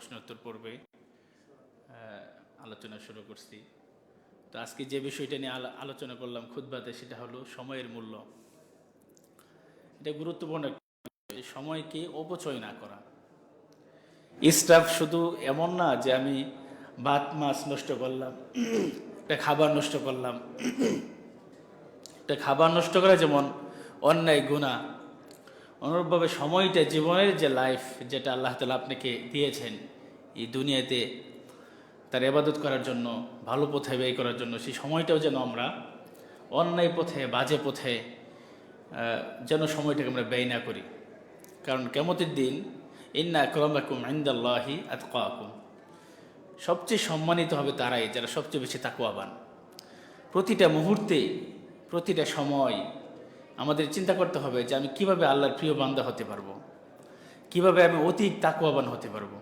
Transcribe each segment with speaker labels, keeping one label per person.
Speaker 1: প্রশ্নোত্তর পর্বে আলোচনা শুরু করছি। তো আজকে যে বিষয়টা নিয়ে আলোচনা করলাম খুতবাতে, সেটা হলো সময়ের মূল্য। এটা গুরুত্বপূর্ণ। সময়কে অপচয় না করা। ইসরাফ শুধু এমন না যে আমি ভাত মাছ নষ্ট করলাম, একটা খাবার নষ্ট করলাম। একটা খাবার নষ্ট করা যেমন অন্যায় গুনাহ, অনুরূপভাবে সময়টা, জীবনের যে লাইফ, যেটা আল্লাহ তাআলা আপনাকে দিয়েছেন এই দুনিয়াতে তার ইবাদত করার জন্য, ভালো পথে ব্যয় করার জন্য, সেই সময়টাও যেন আমরা অন্যায় পথে, বাজে পথে যেন সময়টাকে আমরা ব্যয় না করি। কারণ কিয়ামতের দিন ইন্না আকরামাকুম ইনদাল্লাহি আতকাকুম, সবচেয়ে সম্মানিত হবে তারাই যারা সবচেয়ে বেশি তাকওয়াবান। প্রতিটা মুহূর্তে, প্রতিটা সময় আমাদের চিন্তা করতে হবে যে আমি কিভাবে আল্লাহর প্রিয় বান্দা হতে পারবো, কিভাবে আমি অধিক তাকওয়াবান হতে পারবো,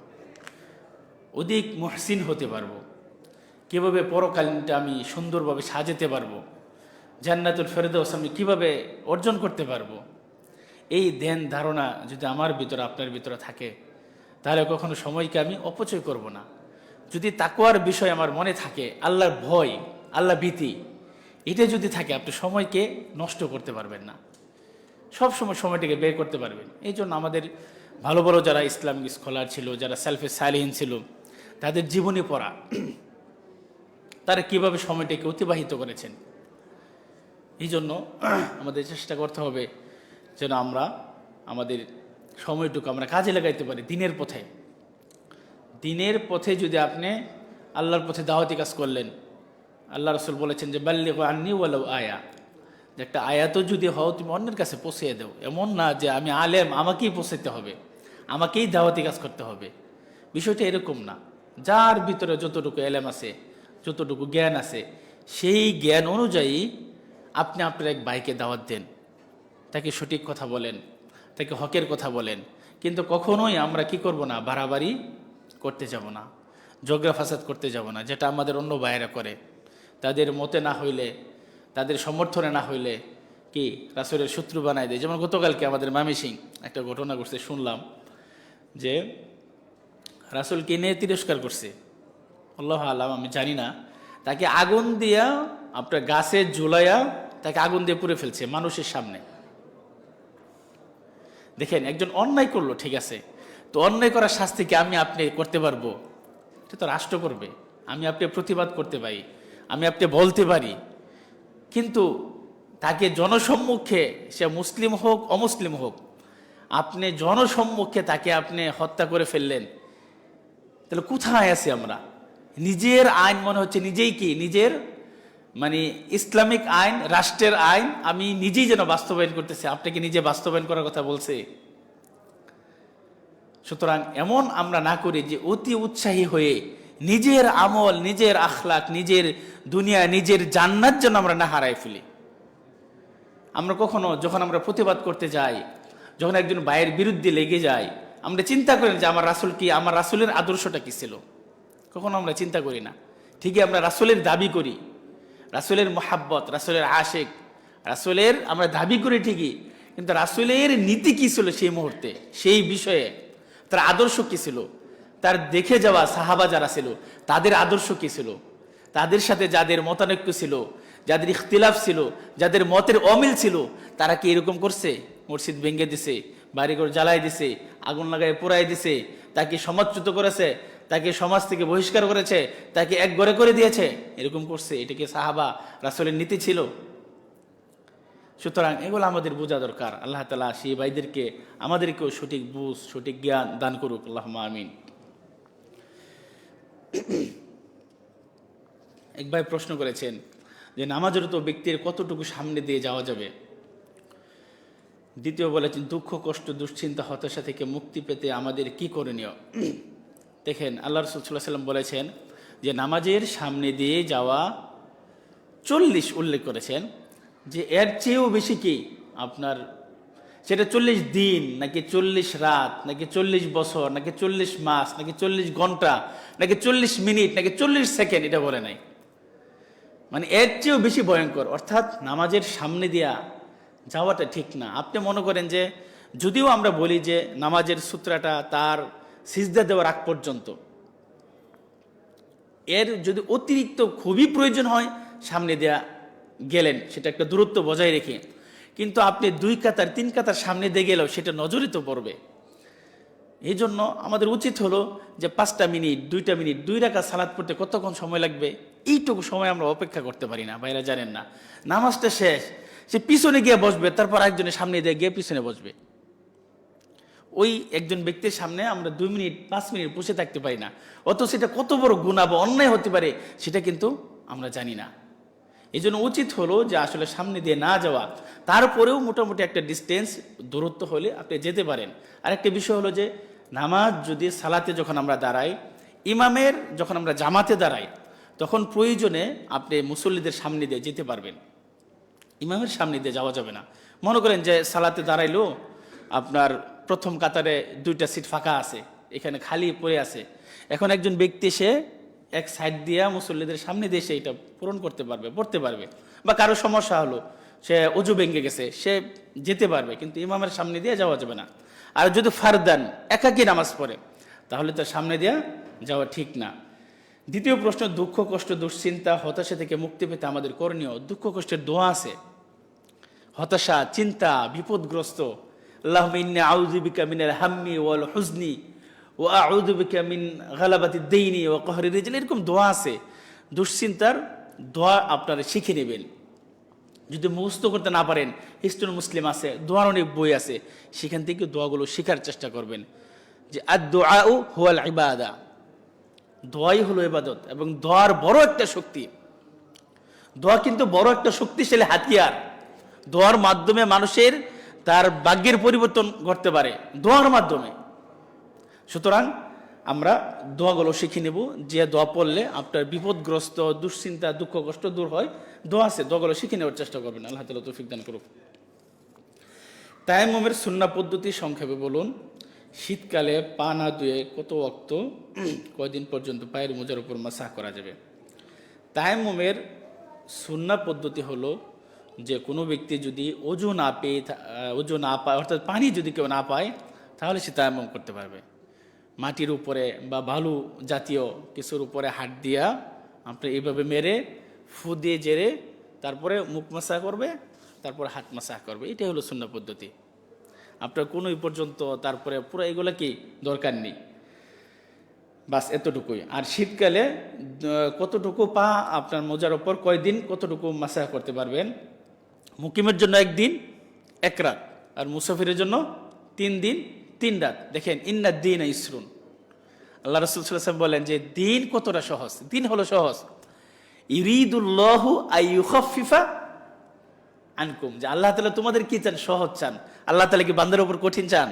Speaker 1: অধিক মুহসিন হতে পারবো, কিভাবে পরকালীনটা আমি সুন্দরভাবে সাজাতে পারবো, জান্নাতুল ফেরদৌস আমি কিভাবে অর্জন করতে পারবো। এই ধ্যান ধারণা যদি আমার ভিতরে, আপনার ভিতরে থাকে, তাহলে কখনো সময়কে আমি অপচয় করব না। যদি তাকওয়ার বিষয় আমার মনে থাকে, আল্লাহর ভয়, আল্লাহ ভীতি, এটা যদি থাকে, আপনি সময়কে নষ্ট করতে পারবেন না, সব সময় সময়টাকে বের করতে পারবেন। এই জন্য আমাদের ভালো ভালো যারা ইসলামিক স্কলার ছিল, যারা সেলফে সালিহিন ছিল, তাদের জীবনী পড়া, তারা কিভাবে সময়টাকে অতিবাহিত করেছেন। এই জন্য আমাদের চেষ্টা করতে হবে যেন আমরা আমাদের সময়টুকু আমরা কাজে লাগাইতে পারি দিনের পথে। দিনের পথে যদি আপনি আল্লাহর পথে দাওয়াতি কাজ করলেন, আল্লাহ রাসূল বলেছেন যে বাল্লিগু আন্নী ওয়ালাউ আয়া, যে একটা আয়াতও যদি হও তুমি অন্যের কাছে পৌঁছিয়ে দাও। এমন না যে আমি আলেম, আমাকেই পৌঁছাতে হবে, আমাকেই দাওয়াতি কাজ করতে হবে। বিষয়টা এরকম না। যার ভিতরে যতটুকু এলেম আছে, যতটুকু জ্ঞান আছে, সেই জ্ঞান অনুযায়ী আপনি আপনার এক ভাইকে দাওয়াত দেন, তাকে সঠিক কথা বলেন, তাকে হকের কথা বলেন। কিন্তু কখনোই আমরা কি করব না, বাড়াবাড়ি করতে যাব না, ঝগড়া ফাসাদ করতে যাব না, যেটা আমাদের অন্য ভাইয়েরা করে। তাদের মতে না হইলে, তাদের সমর্থনে না হইলে কি রাসূলের শত্রু বানায় দেয়। যেমন গতকালকে আমাদের মামিসিং একটা ঘটনা ঘটছে, শুনলাম যে রাসূলকে নিয়ে তিরস্কার করছে, আল্লাহু আলাম, আমি জানি না, তাকে আগুন দিয়া, আপনার গাছে ঝুলাইয়া তাকে আগুন দিয়ে পুড়ে ফেলছে মানুষের সামনে। দেখেন, একজন অন্যায় করলো, ঠিক আছে, তো অন্যায় করার শাস্তি কি আমি আপনি করতে পারবো? এটা তো রাষ্ট্র করবে। আমি আপনি প্রতিবাদ করতে পারি, আমি আপনি বলতে পারি, কিন্তু তাকে জনসম্মুখে, সে মুসলিম হোক অমুসলিম হোক, আপনি জনসম্মুখে তাকে আপনি হত্যা করে ফেললেন, তাহলে কোথায় আছি আমরা? নিজের আইন মনে হচ্ছে নিজেই কি, নিজের মানে ইসলামিক আইন, রাষ্ট্রের আইন আমি নিজেই যেন বাস্তবায়ন করতেছি, আপনাকে নিজে বাস্তবায়ন করার কথা বলছে। সুতরাং এমন আমরা না করি যে অতি উৎসাহী হয়ে নিজের আমল, নিজের আখলাক, নিজের দুনিয়া, নিজের জান্নাত যেন আমরা না হারাই ফেলি। আমরা কখনো যখন আমরা প্রতিবাদ করতে যাই, যখন একজন ভাইয়ের বিরুদ্ধে লেগে যাই, আমরা চিন্তা করি যে আমার রাসূল কি, আমার রাসূলের আদর্শটা কি ছিল, কখনো আমরা চিন্তা করি না। ঠিকই আমরা রাসূলের দাবি করি, রাসূলের মোহাব্বত, রাসূলের আশেক, রাসূলের আমরা দাবি করি ঠিকই, কিন্তু রাসূলের নীতি কি ছিল সেই মুহূর্তে, সেই বিষয়ে তার আদর্শ কি ছিল, তার দেখে যাওয়া সাহাবা যারা ছিল তাদের আদর্শ কি ছিল, তাদের সাথে যাদের মতানৈক্য ছিল, যাদের ইখতিলাফ ছিল, যাদের মতের অমিল ছিল, তারা কি এরকম করছে? মসজিদ ভেঙে দিছে, বাড়িঘর জ্বালাই দিছে, আগুন লাগায় পোড়াই দিছে, তাকে সমাজচ্যুত করেছে, তাকে সমাজ থেকে বহিষ্কার করেছে, তাকে এক ঘরে করে দিয়েছে, এরকম করছে? এটা কি সাহাবা রাসূলের নীতি ছিল? সুতরাং এগুলো আমাদের বোঝা দরকার। আল্লাহ তাআলা সেই ভাইদেরকে, আমাদেরকেও সঠিক বুঝ, সঠিক জ্ঞান দান করুক, আল্লাহুম্মা আমিন। এক ভাই প্রশ্ন করেছেন যে নামাজরত ব্যক্তির কতটুকু সামনে দিয়ে যাওয়া যাবে। দ্বিতীয় বলেছেন, দুঃখ, কষ্ট, দুশ্চিন্তা, হতাশা থেকে মুক্তি পেতে আমাদের কি করণীয়। দেখেন, আল্লাহ রাসূল সাল্লাল্লাহু আলাইহি ওয়াসাল্লাম বলেছেন যে নামাজের সামনে দিয়ে যাওয়া 40 উল্লেখ করেছেন, যে এর চেয়েও বেশি কি আপনার, সেটা 40 দিন নাকি 40 রাত নাকি 40 বছর নাকি 40 মাস নাকি 40 ঘন্টা নাকি 40 মিনিট নাকি 40 সেকেন্ড, এটা বলে নাই। মানে এর চেয়েও বেশি ভয়ঙ্কর। অর্থাৎ নামাজের সামনে দিয়া যাওয়াটা ঠিক না। আপনি মনে করেন যে, যদিও আমরা বলি যে নামাজের সূত্রটা, তার সিজদা দেওয়ার আগ পর্যন্ত। এর যদি অতিরিক্ত খুবই প্রয়োজন হয় সামনে দেয়া গেলেন, সেটা একটা দূরত্ব বজায় রেখে। কিন্তু আপনি 2 কাতার 3 কাতার সামনে দিয়ে গেলেও সেটা নজরে তো পড়বে। এই জন্য আমাদের উচিত হলো যে 5টা মিনিট 2টা মিনিট 2 রাকাত সালাত পড়তে কতক্ষণ সময় লাগবে, এইটুকু সময় আমরা অপেক্ষা করতে পারি না। ভাইরা জানেন না, নামাজটা শেষ, সে পিছনে গিয়ে বসবে, তারপর একজনের সামনে দিয়ে গিয়ে পিছনে বসবে। ওই একজন ব্যক্তির সামনে আমরা 2 মিনিট 5 মিনিট বসে থাকতে পারি না, অত সেটা কত বড় গুনাহ বা অন্যায় হতে পারে সেটা কিন্তু আমরা জানি না। এই জন্য উচিত হলো যে আসলে সামনে দিয়ে না যাওয়া, তারপরেও মোটামুটি একটা ডিস্টেন্স দূরত্ব হলে আপনি যেতে পারেন। আর একটা বিষয় হলো যে নামাজ যদি সালাতে যখন আমরা দাঁড়াই, ইমামের যখন আমরা জামাতে দাঁড়াই, তখন প্রয়োজনে আপনি মুসল্লিদের সামনে দিয়ে যেতে পারবেন, ইমামের সামনে দিয়ে যাওয়া যাবে না। মনে করেন যে সালাতে দাঁড়াইলো, আপনার প্রথম কাতারে 2টা সিট ফাঁকা আছে, এখানে খালি পড়ে আছে, এখন একজন ব্যক্তি সে এক সাইড দিয়া মুসল্লিদের সামনে দিয়ে সে এটা পূরণ করতে পারবে, পড়তে পারবে। বা কারো সমস্যা হলো, সে অজু ভেঙে গেছে, সে যেতে পারবে, কিন্তু ইমামের সামনে দিয়ে যাওয়া যাবে না। আর যদি ফারদান একাকী নামাজ পড়ে, তাহলে তার সামনে দিয়ে যাওয়া ঠিক না। দ্বিতীয় প্রশ্ন, দুঃখ কষ্ট দুশ্চিন্তা হতাশা থেকে মুক্তি পেতে আমাদের করণীয়। দুঃখ কষ্টের দোয়া আছে, হতাশা চিন্তা বিপদগ্রস্ত, আল্লাহুম্মা ইন্নী আউযু বিকা মিনাল হাম্মি ওয়াল হুজনি ওয়া আউযু বিকা মিন গালাবাতিদ দাইনি ওয়া কাহরির রিজাল, এরকম দোয়া আছে। দুশ্চিন্তার দোয়া আপনারা শিখে নেবেন। যদি মুখস্থ করতে না পারেন, হিস্টুল মুসলিম আছে, দোয়ার অনেক বই আছে, সেখান থেকে দোয়াগুলো শেখার চেষ্টা করবেন। যে আদ-দুআউ হুয়াল ইবাদা, দোয়াই হলো ইবাদত, এবং দোয়ার বড় একটা শক্তি। দোয়া কিন্তু বড় একটা শক্তিশালী হাতিয়ার। দোয়ার মাধ্যমে মানুষের তার ভাগ্যের পরিবর্তন ঘটতে পারে, দোয়ার মাধ্যমে। সুতরাং আমরা দোয়াগুলো শিখে নেব, যে দোয়া পড়লে আপনার বিপদগ্রস্ত দুশ্চিন্তা দুঃখ কষ্ট দূর হয়। দোয়া আছে, দোয়াগুলো শিখে নেওয়ার চেষ্টা করবেন। আল্লাহ তাআলা তৌফিক দান করুক। তায়াম্মুমের সুন্নাহ পদ্ধতি সংক্ষেপে বলুন। শীতকালে পা না ধুয়ে কত ওয়াক্ত কয়দিন পর্যন্ত পায়ের মোজার উপর মাসাহ করা যাবে? তায়াম্মুমের সুন্নাহ পদ্ধতি হলো যে কোনো ব্যক্তি যদি অজু না পায়, অর্থাৎ পানি যদি কেউ না পায়, তাহলে সে তায়াম্মুম করতে পারবে। মাটির উপরে বা বালু জাতীয় কিছুর উপরে হাত দিয়া আপনি এইভাবে মেরে ফু দিয়ে জেরে তারপরে মুখ মাসাহ করবে, তারপরে হাত মাসাহ করবে। এটাই হলো সুন্নাহ পদ্ধতি। আপনার কোনো পর্যন্ত তারপরে পুরো এগুলো কি দরকার নেই, বাস এতটুকুই। আর শীতকালে কতটুকু পা আপনার মোজার ওপর কয়দিন কতটুকু মাসাহ করতে পারবেন? মুকিমের জন্য 1 দিন 1 রাত, আর মুসাফিরের জন্য 3 দিন 3 রাত। দেখেন, ইন্না দ্বীনা ইসরুন, আল্লাহ রাসূল সাল্লাল্লাহু আলাইহি ওয়াসাল্লাম বলেন যে দিন কতটা সহজ। দিন হলো সহজ। ইরিদুল্লাহু আইয়ুখাফফিফা আনকুম, যে আল্লাহ তাআলা তোমাদের কি চান? সহজ চান। আল্লাহ তাআলা কি বান্দার উপর কঠিন চান?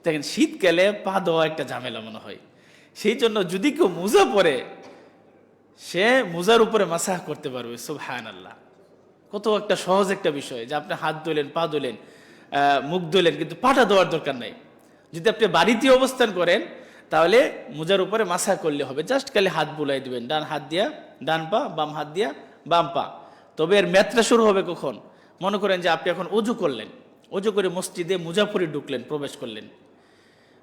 Speaker 1: দেখেন, শীতকালে পা ধোয়া একটা ঝামেলা মনে হয়। সেই জন্য যদি কেউ মোজা পরে, সে মোজার উপরে মাসাহ করতে পারবে। সুবহানাল্লাহ, কত একটা সহজ একটা বিষয় যে আপনি হাত ধুলেন, পা ধুলেন, মুখ ধুলেন, কিন্তু পাটা ধোয়ার দরকার নাই। যদি আপনি বাড়িতে অবস্থান করেন, তাহলে মোজার উপরে মাসাহ করলে হবে। জাস্ট খালি হাত বুলাই দিবেন, ডান হাত দিয়া ডান পা, বাম হাত দিয়া বাম পা। তবে এর মেয়াদটা শুরু হবে কখন? মনে করেন যে আপনি এখন অজু করলেন, অজু করে মসজিদে মোজা পরে ঢুকলেন, প্রবেশ করলেন।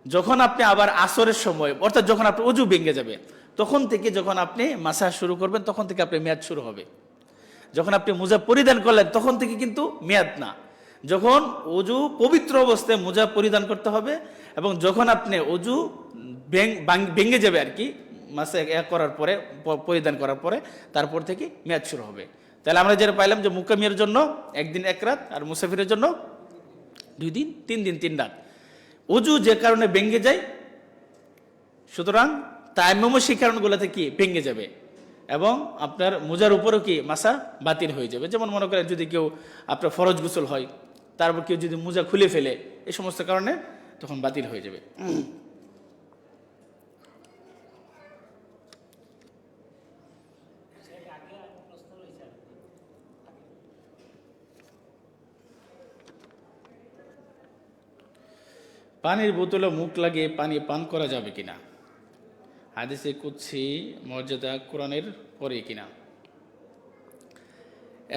Speaker 1: যখন আপনি আবার আসরের সময়, অর্থাৎ যখন আপনি অজু ভেঙে যাবে, তখন থেকে যখন আপনি মাসাহ শুরু করবেন, তখন থেকে আপনার মেয়াদ শুরু হবে। যখন আপনি মোজা পরিধান করলেন, তখন থেকে কিন্তু মেয়াদ না। যখন অজু পবিত্র অবস্থায় মোজা পরিধান করতে হবে, এবং যখন আপনি অজু ভেঙে যাবে আর কি, মাসাহ করার পরে, পরিধান করার পরে, তারপর থেকে মেয়াদ শুরু হবে। তাহলে আমরা যেটা পাইলাম যে মুকামের জন্য 1 দিন 1 রাত, আর মুসাফিরের জন্য 2 দিন 3 দিন 3 রাত। অজু যে কারণে ভেঙে যায়, সুতরাং তায়াম্মুমও সেই কারণগুলোতে কি ভেঙে যাবে, এবং আপনার মোজার উপরেও কি মাসাহ বাতিল হয়ে যাবে। যেমন মনে করেন যদি কেউ আপনার ফরজ গোসল হয়, তারপর কেউ যদি মোজা খুলে ফেলে, এই সমস্ত কারণে তখন বাতিল হয়ে যাবে। পানির বোতলে মুখ লাগিয়ে পানি পান করা যাবে কিনা? হাদিসে কুদসি মর্যাদা কোরআনের পরে কিনা?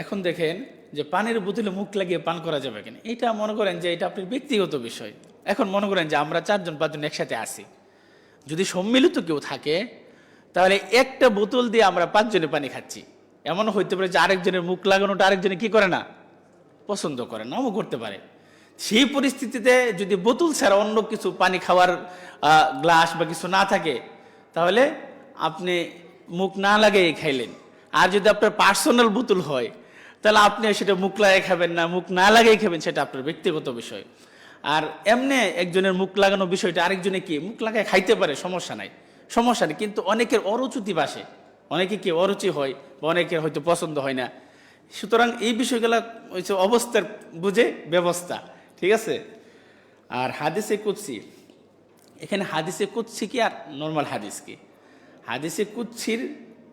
Speaker 1: এখন দেখেন যে পানির বোতলে মুখ লাগিয়ে পান করা যাবে কিনা, এটা মনে করেন যে এটা আপনার ব্যক্তিগত বিষয়। এখন মনে করেন যে আমরা 4জন 5জন একসাথে আসি, যদি সম্মিলিত কেউ থাকে তাহলে একটা বোতল দিয়ে আমরা 5 জনে পানি খাচ্ছি। এমন হইতে পারে যে আরেকজনের মুখ লাগানোটা আরেকজনে কি করে না, পছন্দ করে না, ও করতে পারে। সেই পরিস্থিতিতে যদি বোতল ছাড়া অন্য কিছু পানি খাওয়ার গ্লাস বা কিছু না থাকে, তাহলে আপনি মুখ না লাগিয়ে খাইলেন। আর যদি আপনার পার্সোনাল বোতল হয়, তাহলে আপনি সেটা মুখ লাগিয়ে খাবেন না মুখ না লাগিয়ে খাবেন, সেটা আপনার ব্যক্তিগত বিষয়। আর এমনি একজনের মুখ লাগানো বিষয়টা আরেকজনে কি মুখ লাগায় খাইতে পারে, সমস্যা নাই। কিন্তু অনেকের অরুচি বাসে, অনেকে কি অরুচি হয় বা অনেকের হয়তো পছন্দ হয় না। সুতরাং এই বিষয়গুলো হচ্ছে অবস্থার বুঝে ব্যবস্থা, ঠিক আছে। আর হাদিসে কুদসি, এখানে হাদিসে কুদসি কি আর নর্মাল হাদিস কি? হাদিসে কুদসির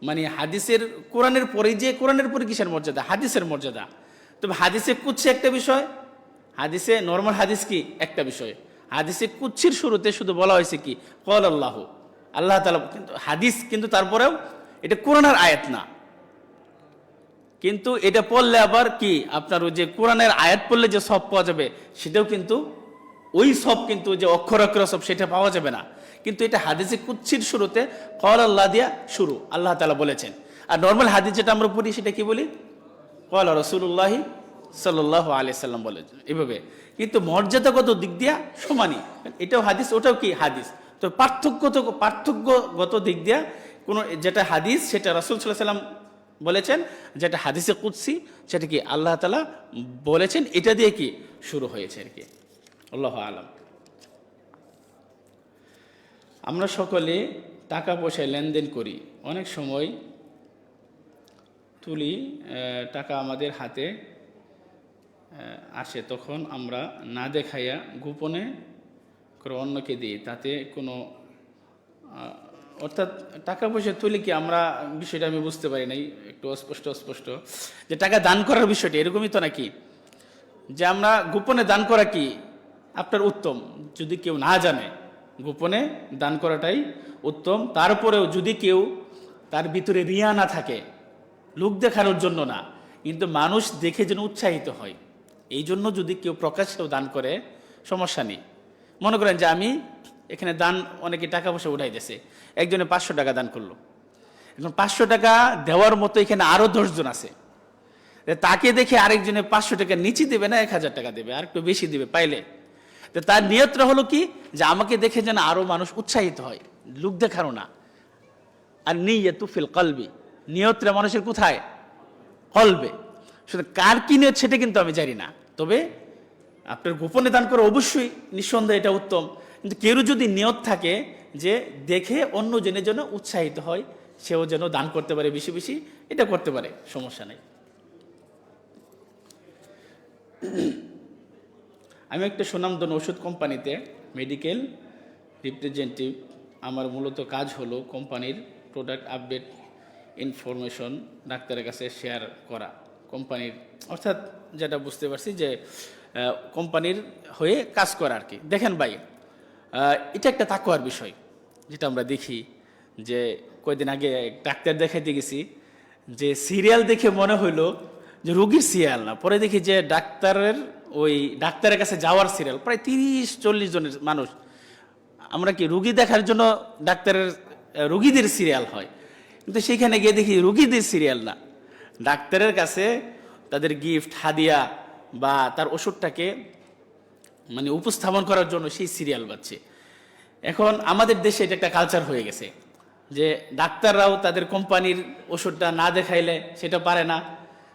Speaker 1: মানে হাদিসের কোরআনের পরে, যে কোরআনের পরে কিসের মর্যাদা, হাদিসের মর্যাদা। তবে হাদিসে কুদসি একটা বিষয়, হাদিসে নর্মাল হাদিস কি একটা বিষয়। হাদিসে কুদসির শুরুতে শুধু বলা হয়েছে কি ক্বাল আল্লাহ, আল্লাহ তাআলা, কিন্তু হাদিস, কিন্তু তারপরেও এটা কোরআনের আয়াত না। কিন্তু এটা পড়লে আবার কি আপনার ওই যে কোরআনের আয়াত পড়লে যে সব পাওয়া যাবে, সেটাও কিন্তু ওই সব, কিন্তু যে অক্ষর অক্ষর সব সেটা পাওয়া যাবে না। কিন্তু এটা হাদিসে কুদসির শুরুতে ক্বাল আল্লাহ দিয়া শুরু, আল্লাহ তাআলা বলেছেন। আর নর্মাল হাদিস যেটা আমরা পড়ি সেটা কি বলি, ক্বাল রাসূলুল্লাহি সাল্লাল্লাহু আলাইহি সাল্লাম বলেছেন, এভাবে। কিন্তু মর্যাদাগত দিক দিয়া সমানই, এটাও হাদিস ওটাও কি হাদিস। তো পার্থক্যগত দিক দিয়া কোনো যেটা হাদিস সেটা রাসূল সাল্লাল্লাহু আলাইহি সাল্লাম বলেছেন, যেটা হাদিসে কুদসি সেটা কি আল্লাহ তাআলা বলেছেন, এটা দিয়ে কি শুরু হয়েছে আর কি। আল্লাহু আলাম। আমরা সকলে টাকা পয়সায় লেনদেন করি, অনেক সময় তুলি টাকা আমাদের হাতে আসে, তখন আমরা না দেখাইয়া গোপনে করে অন্যকে দিই, তাতে কোনো অর্থাৎ টাকা পয়সা তুলি কি আমরা, বিষয়টা আমি বুঝতে পারি নাই, একটু অস্পষ্ট যে টাকা দান করার বিষয়টা এরকমই তো নাকি, যে আমরা গোপনে দান করা কি আপনার উত্তম, যদি কেউ না জানে গোপনে দান করাটাই উত্তম। তারপরেও যদি কেউ তার ভিতরে রিয়া না থাকে, লোক দেখানোর জন্য না, কিন্তু মানুষ দেখে যেন উৎসাহিত হয়, এই জন্য যদি কেউ প্রকাশ্যেও দান করে সমস্যা নেই। মনে করেন যে আমি এখানে দান, অনেকে টাকা পয়সা উঠাই দিয়েছে, একজনে 500 টাকা দান করলো, এখন 500 টাকা দেওয়ার মতো এখানে আরো 10 জন আছে, তাকে দেখে আরেকজনে 500 টাকা নিচে দেবে না 1000 টাকা দেবে, আর একটু বেশি দেবে পাইলে। তো তার নিয়তটা হলো কি, যে আমাকে দেখে যেন আরো মানুষ উৎসাহিত হয়, লোক দেখানো না। আর নিয়তু ফিল কলবি, নিয়তটা মানুষের কোথায়, কলবে। শুধু কার কি নিয়ত সেটা কিন্তু আমি জানি না, তবে আপনার গোপনে দান করে অবশ্যই নিঃসন্দেহে এটা উত্তম। কিন্তু কেউ যদি নিয়ত থাকে যে দেখে অন্য জনের জন্য উৎসাহিত হয়, সেও যেন দান করতে পারে বেশি বেশি, এটা করতে পারে, সমস্যা নেই। আমি একটা সুনামধন্য ওষুধ কোম্পানিতে মেডিকেল রিপ্রেজেন্টেটিভ। আমার মূলত কাজ হলো কোম্পানির প্রোডাক্ট আপডেট ইনফরমেশন ডাক্তারের কাছে শেয়ার করা, কোম্পানির, অর্থাৎ যেটা বুঝতে পারছি যে কোম্পানির হয়ে কাজ করা আর কি। দেখেন ভাই, এটা একটা তাকওয়ার বিষয়, যেটা আমরা দেখি যে কয়েকদিন আগে ডাক্তার দেখাইতে গেছি, যে সিরিয়াল দেখে মনে হইলো যে রোগীর সিরিয়াল না, পরে দেখি যে ডাক্তারের কাছে যাওয়ার সিরিয়াল প্রায় 30-40 জনের মানুষ। আমরা কি রুগী দেখার জন্য রুগীদের সিরিয়াল হয়, কিন্তু সেখানে গিয়ে দেখি রুগীদের সিরিয়াল না, ডাক্তারের কাছে তাদের গিফট হাদিয়া বা তার ওষুধটাকে মানে উপস্থাপন করার জন্য সেই সিরিয়াল পাচ্ছে। এখন আমাদের দেশে এটা একটা কালচার হয়ে গেছে যে ডাক্তাররাও তাদের কোম্পানির ওষুধটা না দেখাইলে সেটা পারে না,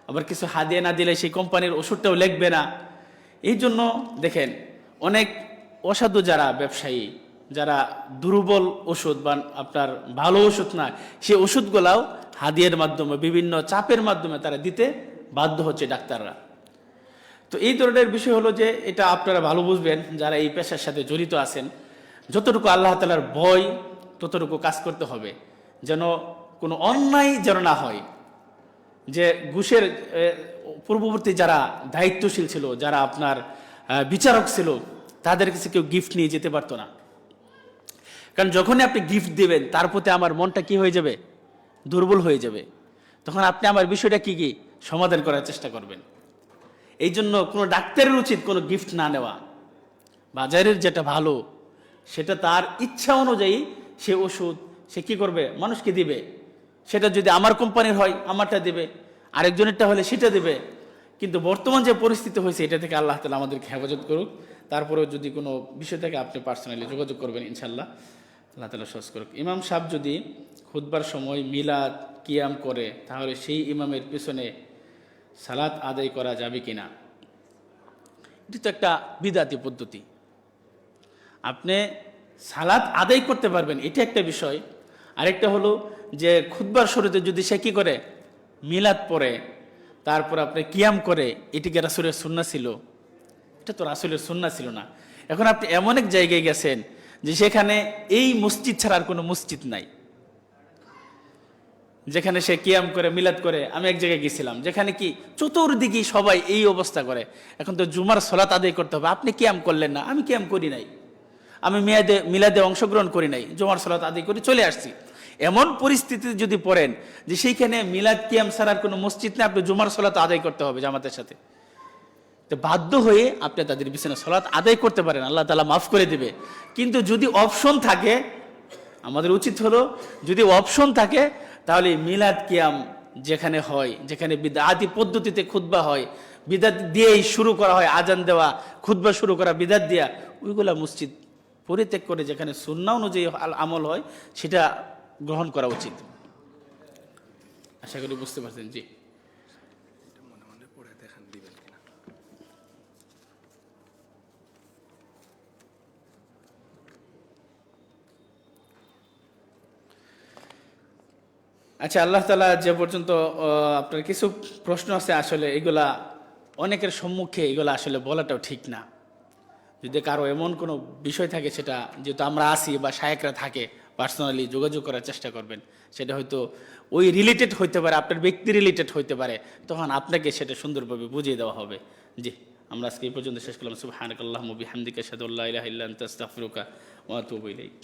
Speaker 1: আবার কিছু হাদিয়া না দিলে সেই কোম্পানির ওষুধটাও লিখবে না। এই জন্য দেখেন অনেক অসাধু যারা ব্যবসায়ী, যারা দুর্বল ওষুধ বা আপনার ভালো ওষুধ না, সেই ওষুধগুলাও হাদিয়ার মাধ্যমে বিভিন্ন চাপের মাধ্যমে তারা দিতে বাধ্য হচ্ছে ডাক্তাররা। তো এই ধরনের বিষয় হলো যে এটা আপনারা ভালো বুঝবেন যারা এই পেশার সাথে জড়িত আছেন, যতটুকু আল্লাহ তাআলার ভয় ততটুকু কাজ করতে হবে, যেন কোনো অন্যায় যেন না হয়। যে ঘুষের পূর্ববর্তী যারা দায়িত্বশীল ছিল, যারা আপনার বিচারক ছিল, তাদের কাছে কেউ গিফট নিয়ে যেতে পারতো না, কারণ যখনই আপনি গিফট দেবেন তার প্রতি আমার মনটা কি হয়ে যাবে, দুর্বল হয়ে যাবে। তখন আপনি আমার বিষয়টা কি সমাধান করার চেষ্টা করবেন। এই জন্য কোনো ডাক্তারের উচিত কোনো গিফট না নেওয়া, বাজারের যেটা ভালো সেটা তার ইচ্ছা অনুযায়ী সে ওষুধ সে কি করবে, মানুষকে দিবে। সেটা যদি আমার কোম্পানির হয় আমারটা দিবে, আরেকজনেরটা হলে সেটা দিবে। কিন্তু বর্তমান যে পরিস্থিতি হয়েছে এটা থেকে আল্লাহ তাআলা আমাদেরকে হেফাজত করুক। তারপরেও যদি কোনো বিষয় থাকে আপনি পার্সোনালি যোগাযোগ করবেন, ইনশাল্লাহ আল্লাহ তাআলা সহজ করুক। ইমাম সাহেব যদি খুতবার সময় মিলাদ কিয়াম করে তাহলে সেই ইমামের পিছনে সালাত আদায় করা যাবে কিনা? এটি তো একটা বিদআতি পদ্ধতি। আপনি সালাত আদায় করতে পারবেন, এটা একটা বিষয়। আরেকটা হলো যে খুতবার শুরুতে যদি সে কি করে, মিলাদ পড়ে, তারপর আপনি কিয়াম করে, এটি কি রাসূলের সুন্নাহ ছিল? এটা তো রাসূলের সুন্নাহ ছিল না। এখন আপনি এমন এক জায়গায় গেছেন যে সেখানে এই মসজিদ ছাড়া আর কোনো মসজিদ নাই, যেখানে সে কিয়াম করে মিলাদ করে। আমি এক জায়গায় গেছিলাম যেখানে কি চতুর্দিকে সবাই এই অবস্থা করে। এখন তো জুমার সালাত আদায় করতে হবে, আপনি কিয়াম করলেন না, আমি কিয়াম করি নাই, আমি মিলাদে অংশগ্রহণ করি নাই, জুমার সালাত আদায় করে চলে আসছি। এমন পরিস্থিতিতে যদি পড়েন যে সেইখানে মিলাদ কিয়াম ছাড়ার কোনো মসজিদ নেই, আপনি জুমার সালাত আদায় করতে হবে জামাতের সাথে, তো বাধ্য হয়ে আপনি তাদের পিছনে সালাত আদায় করতে পারেন, আল্লাহ তাআলা মাফ করে দিবে। কিন্তু যদি অপশন থাকে, আমাদের উচিত হলো যদি অপশন থাকে তাহলে মিলাদ কিয়াম যেখানে হয়, যেখানে বিদআতি পদ্ধতিতে খুতবা হয়, বিদআত দিয়েই শুরু করা হয়, আজান দেওয়া, খুতবা শুরু করা বিদআত দিয়া, ওইগুলা মসজিদ পরিত্যাগ করে যেখানে সুন্নাহ অনুযায়ী আমল হয় সেটা গ্রহণ করা উচিত। আশা করি বুঝতে পারছেন। জি,
Speaker 2: মনে মনে পড়ে দেখান দিবেন কিনা।
Speaker 1: আচ্ছা, আল্লাহ তাআলা যে পর্যন্ত আপনার কিছু প্রশ্ন আছে, আসলে এগুলা অনেকের সম্মুখে এগুলা আসলে বলাটাও ঠিক না। যদি কারো এমন কোনো বিষয় থাকে, সেটা যেহেতু আমরা আসি বা শায়েকরা থাকে, পার্সোনালি যোগাযোগ করার চেষ্টা করবেন। সেটা হয়তো ওই রিলেটেড হইতে পারে, আপনার ব্যক্তি রিলেটেড হইতে পারে, তখন আপনাকে সেটা সুন্দরভাবে বুঝিয়ে দেওয়া হবে। জি, আমরা আজকে এই পর্যন্ত শেষ করলাম। সুবহানাকাল্লাহুম্মা বিহামদিকা আশহাদু আল্লা ইলাহা ইল্লা আনতা আস্তাগফিরুকা ওয়া আতুবু ইলাইক।